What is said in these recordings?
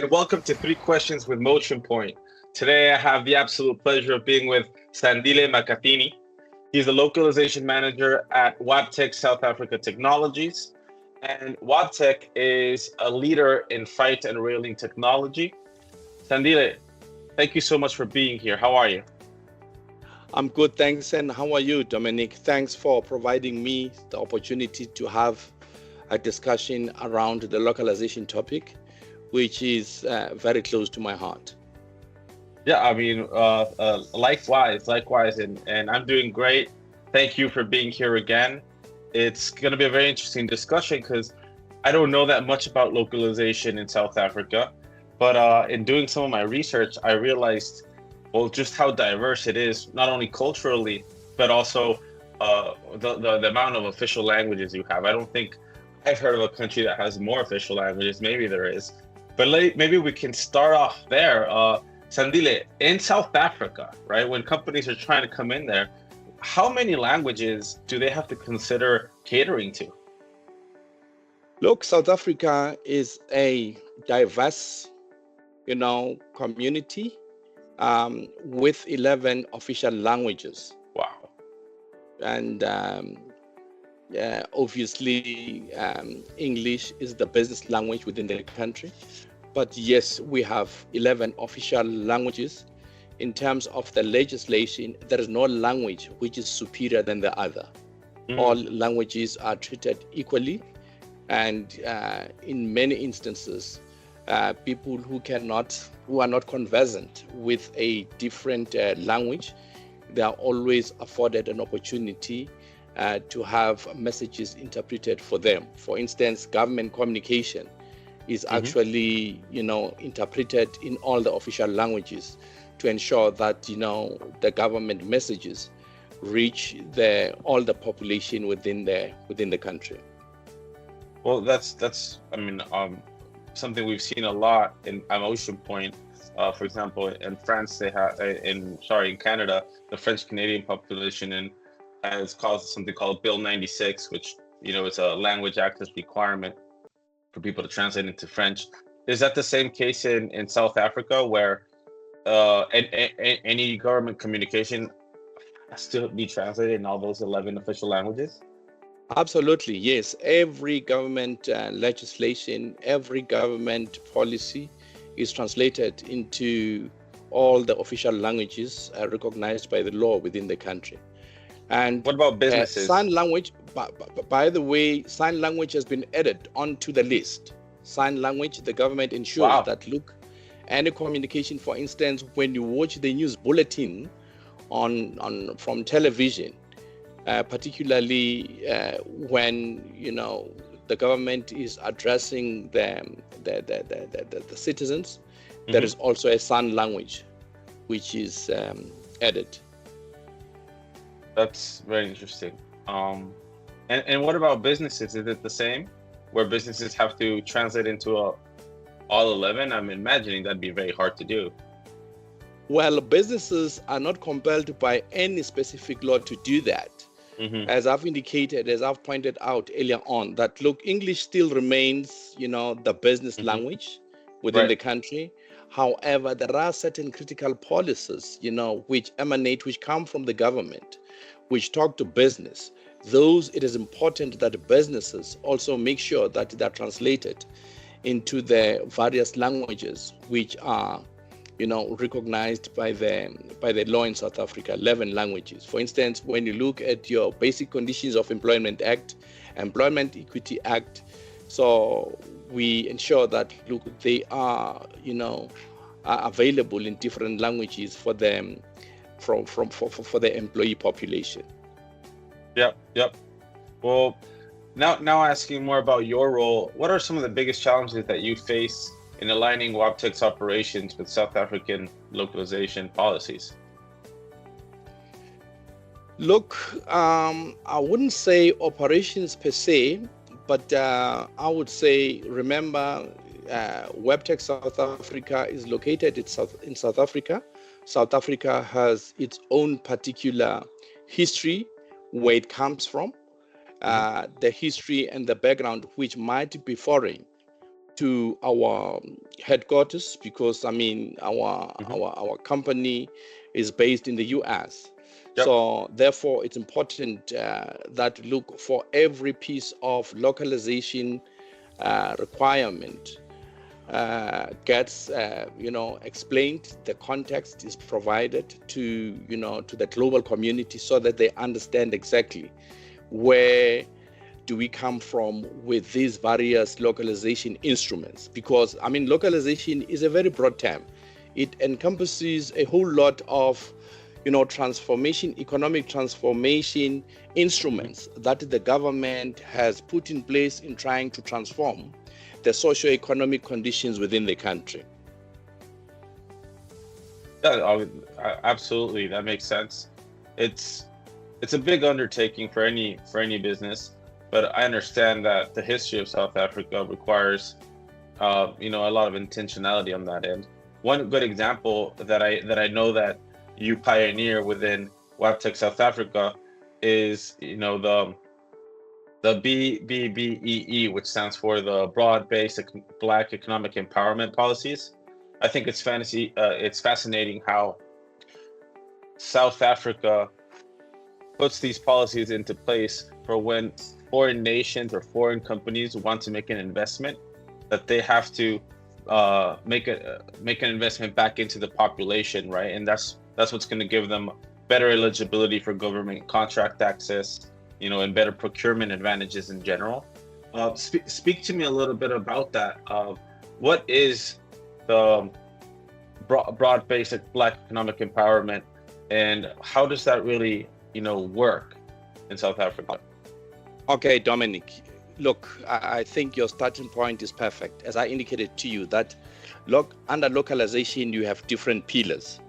and welcome to Three Questions with Motion Point. Today, I have the absolute pleasure of being with Sandile Makhathini. He's the localization manager at Wabtec South Africa Technologies. And Wabtec is a leader in freight and railing technology. Sandile, thank you so much for being here. How are you? I'm good, thanks. And how are you, Dominic? Thanks for providing me the opportunity to have a discussion around the localization topic, which is very close to my heart. Yeah, I mean, likewise, and I'm doing great. Thank you for being here again. It's going to be a very interesting discussion because I don't know that much about localization in South Africa, but in doing some of my research, I realized, well, just how diverse it is, not only culturally, but also the amount of official languages you have. I don't think I've heard of a country that has more official languages. Maybe there is, but maybe we can start off there. Sandile, in South Africa, right, when companies are trying to come in there, how many languages do they have to consider catering to? Look, South Africa is a diverse, community with 11 official languages. Wow. And obviously, English is the business language within the country. But yes, we have 11 official languages. In terms of the legislation, there is no language which is superior than the other. All languages are treated equally. And in many instances, people who are not conversant with a different language, they are always afforded an opportunity to have messages interpreted for them. For instance, government communication is actually, interpreted in all the official languages to ensure that, the government messages reach all the population within the country. Well, that's something we've seen a lot in Ocean Point. For example, in France, they have in Canada, the French Canadian population has caused something called Bill 96, which it's a language access requirement for people to translate into French. Is that the same case in South Africa, where any government communication has to be translated in all those 11 official languages? Absolutely, yes. Every government legislation, every government policy is translated into all the official languages recognized by the law within the country. And what about businesses? Sign language, by the way, sign language has been added onto the list. Sign language, the government ensures that, look, any communication, for instance, when you watch the news bulletin from television, particularly when the government is addressing the citizens, there is also a sign language which is added. That's very interesting. And what about businesses? Is it the same, where businesses have to translate into all 11? I'm imagining that'd be very hard to do. Well, businesses are not compelled by any specific law to do that. As I've indicated, as I've pointed out earlier on, that look, English still remains, the business language within the country. However, there are certain critical policies, which come from the government, which talk to business. Those, it is important that businesses also make sure that they are translated into the various languages which are recognized by the law in South Africa, 11 languages. For instance, when you look at your Basic Conditions of Employment Act, Employment Equity Act, so we ensure that, look, they are, are available in different languages for them, for the employee population. Yep. Well, now asking more about your role, what are some of the biggest challenges that you face in aligning Wabtec's operations with South African localization policies? Look, I wouldn't say operations per se, but I would say, remember, Wabtec South Africa is located in South Africa. South Africa has its own particular history, where it comes from, the history and the background, which might be foreign to our headquarters, because I mean our company is based in the US. Yep. So therefore, it's important that look for every piece of localization requirement gets explained. The context is provided to to the global community so that they understand exactly where do we come from with these various localization instruments. Because I mean, localization is a very broad term. It encompasses a whole lot of transformation, economic transformation instruments that the government has put in place in trying to transform the socio-economic conditions within the country. Yeah, absolutely, that makes sense. It's a big undertaking for any business, but I understand that the history of South Africa requires a lot of intentionality on that end. One good example that I know that you pioneer within Wabtec South Africa is the B-BBEE, which stands for the Broad-Based Black Economic Empowerment Policies. I think it's fascinating how South Africa puts these policies into place for when foreign nations or foreign companies want to make an investment, that they have to make an investment back into the population, right? And that's what's going to give them better eligibility for government contract access, and better procurement advantages in general. Speak to me a little bit about that. What is the broad-based Black economic empowerment, and how does that really, work in South Africa? Okay, Dominic, look, I think your starting point is perfect. As I indicated to you, that under localization, you have different pillars.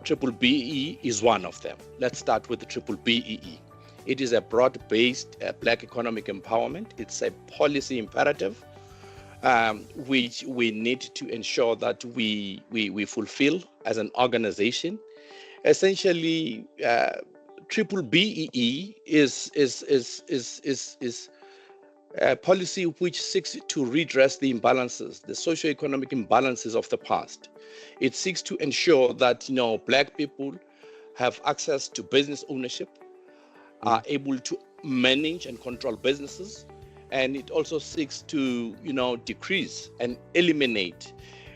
Triple BEE is one of them. Let's start with the Triple BEE. It is a broad-based Black economic empowerment. It's a policy imperative which we need to ensure that we fulfill as an organization. Essentially, Triple BEE is a policy which seeks to redress the imbalances, the socio-economic imbalances of the past. It seeks to ensure that Black people have access to business ownership, are able to manage and control businesses, and it also seeks to decrease and eliminate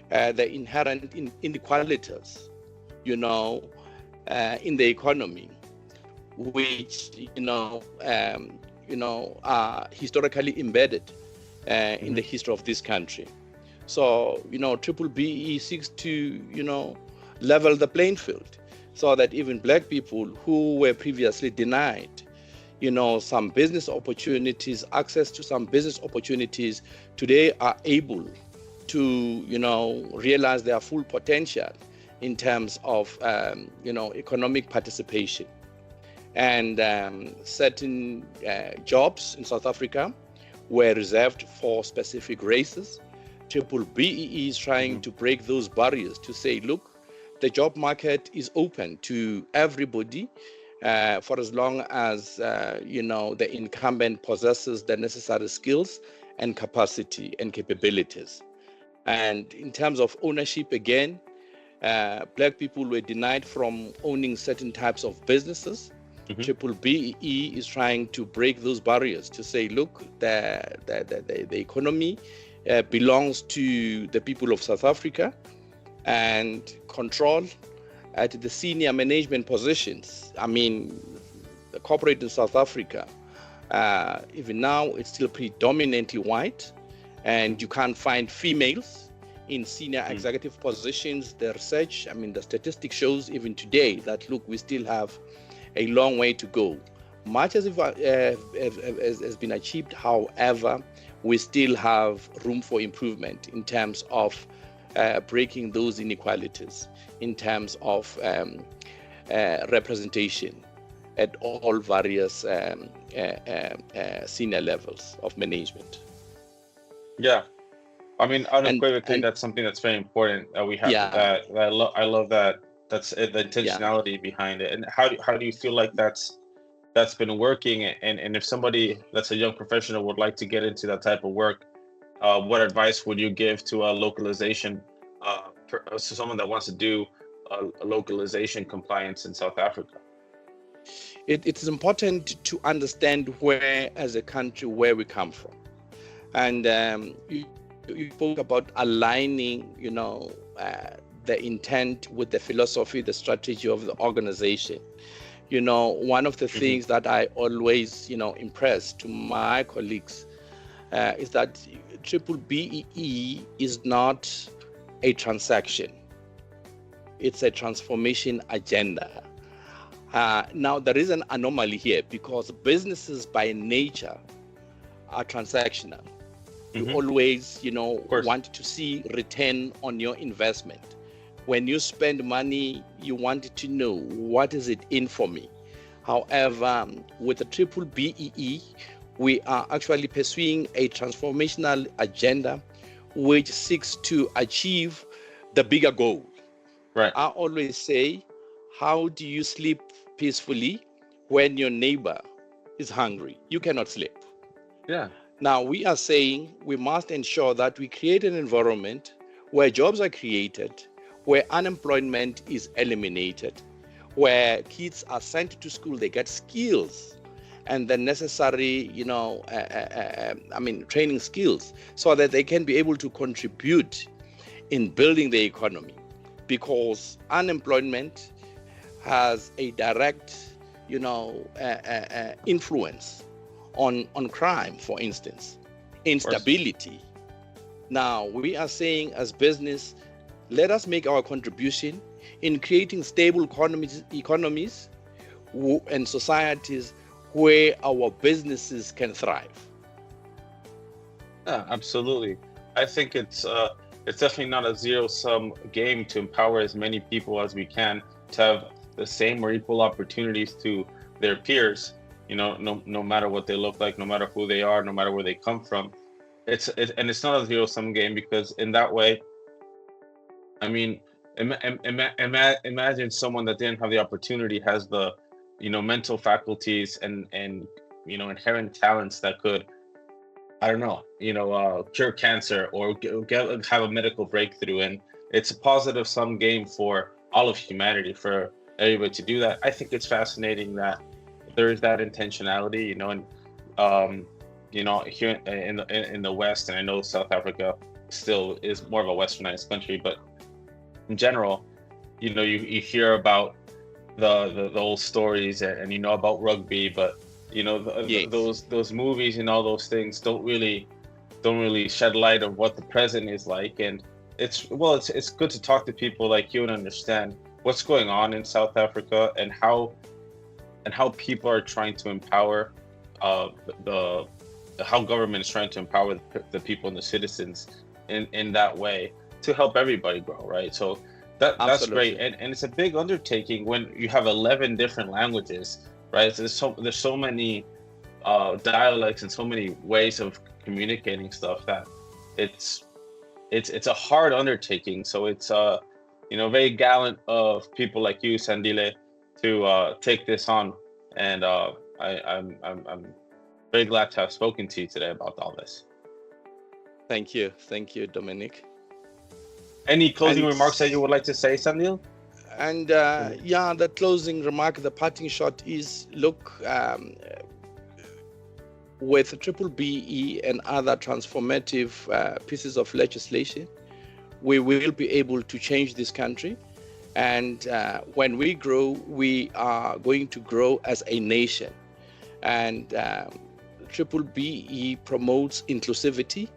the inherent inequalities in the economy, which are historically embedded in the history of this country. So, Triple BEE seeks to, level the playing field so that even Black people who were previously denied, some business opportunities, access to some business opportunities, today are able to, realize their full potential in terms of, economic participation. And certain jobs in South Africa were reserved for specific races. Triple BEE is trying to break those barriers to say, look, the job market is open to everybody for as long as, the incumbent possesses the necessary skills and capacity and capabilities. And in terms of ownership, again, Black people were denied from owning certain types of businesses. Triple BEE is trying to break those barriers to say, look, the economy belongs to the people of South Africa, and control at the senior management positions. I mean, the corporate in South Africa, even now, it's still predominantly white, and you can't find females in senior executive positions. The research, the statistics shows even today that, look, we still have a long way to go. Much as has been achieved, however, we still have room for improvement in terms of breaking those inequalities, in terms of representation at all various senior levels of management. Yeah, unequivocally, that's something that's very important that we have. Yeah. I love that. That's the intentionality behind it. And how do you feel like that's been working? And if somebody that's a young professional would like to get into that type of work, what advice would you give to a localization, to someone that wants to do a localization compliance in South Africa? It is important to understand where, as a country, where we come from. And you spoke about aligning, the intent with the philosophy, the strategy of the organization. One of the things that I always, impress to my colleagues is that B-BBEE is not a transaction. It's a transformation agenda. Now, there is an anomaly here because businesses by nature are transactional. You always, want to see return on your investment. When you spend money, you want to know, what is it in for me? However, with the B-BBEE, we are actually pursuing a transformational agenda which seeks to achieve the bigger goal. Right. I always say, how do you sleep peacefully when your neighbor is hungry? You cannot sleep. Yeah. Now, we are saying we must ensure that we create an environment where jobs are created, where unemployment is eliminated, where kids are sent to school, they get skills and the necessary, training skills so that they can be able to contribute in building the economy. Because unemployment has a direct, influence on crime, for instance, instability. Now, we are saying as business, let us make our contribution in creating stable economies and societies where our businesses can thrive. Yeah, absolutely. I think it's definitely not a zero-sum game to empower as many people as we can to have the same or equal opportunities to their peers. No matter what they look like, no matter who they are, no matter where they come from. It's not a zero-sum game, because in that way, I mean, imagine someone that didn't have the opportunity has the, mental faculties and inherent talents that could, I don't know, cure cancer or have a medical breakthrough. And it's a positive sum game for all of humanity, for everybody to do that. I think it's fascinating that there is that intentionality, and here in the West, and I know South Africa still is more of a westernized country, but in general, you hear about the old stories and about rugby, but Yes. those movies and all those things don't really shed light of what the present is like. And it's good to talk to people like you and understand what's going on in South Africa and how people are trying to empower how government is trying to empower the people and the citizens in that way to help everybody grow, right? So that's great. And it's a big undertaking when you have 11 different languages, right? So there's so many dialects and so many ways of communicating stuff that it's a hard undertaking. So it's very gallant of people like you, Sandile, to take this on. And I'm very glad to have spoken to you today about all this. Thank you, Dominic. Any closing remarks that you would like to say, Sandile? And the closing remark, the parting shot is, look, with B-BBEE and other transformative pieces of legislation, we will be able to change this country. And when we grow, we are going to grow as a nation. And B-BBEE promotes inclusivity.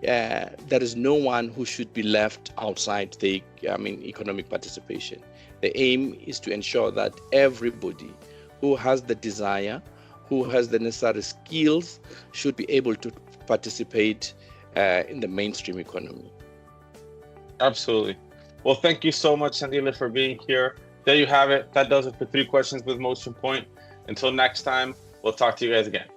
There is no one who should be left outside the economic participation. The aim is to ensure that everybody who has the desire, who has the necessary skills, should be able to participate in the mainstream economy. Absolutely. Well, thank you so much, Sandile, for being here. There you have it. That does it for 3 Questions with Motion Point. Until next time, we'll talk to you guys again.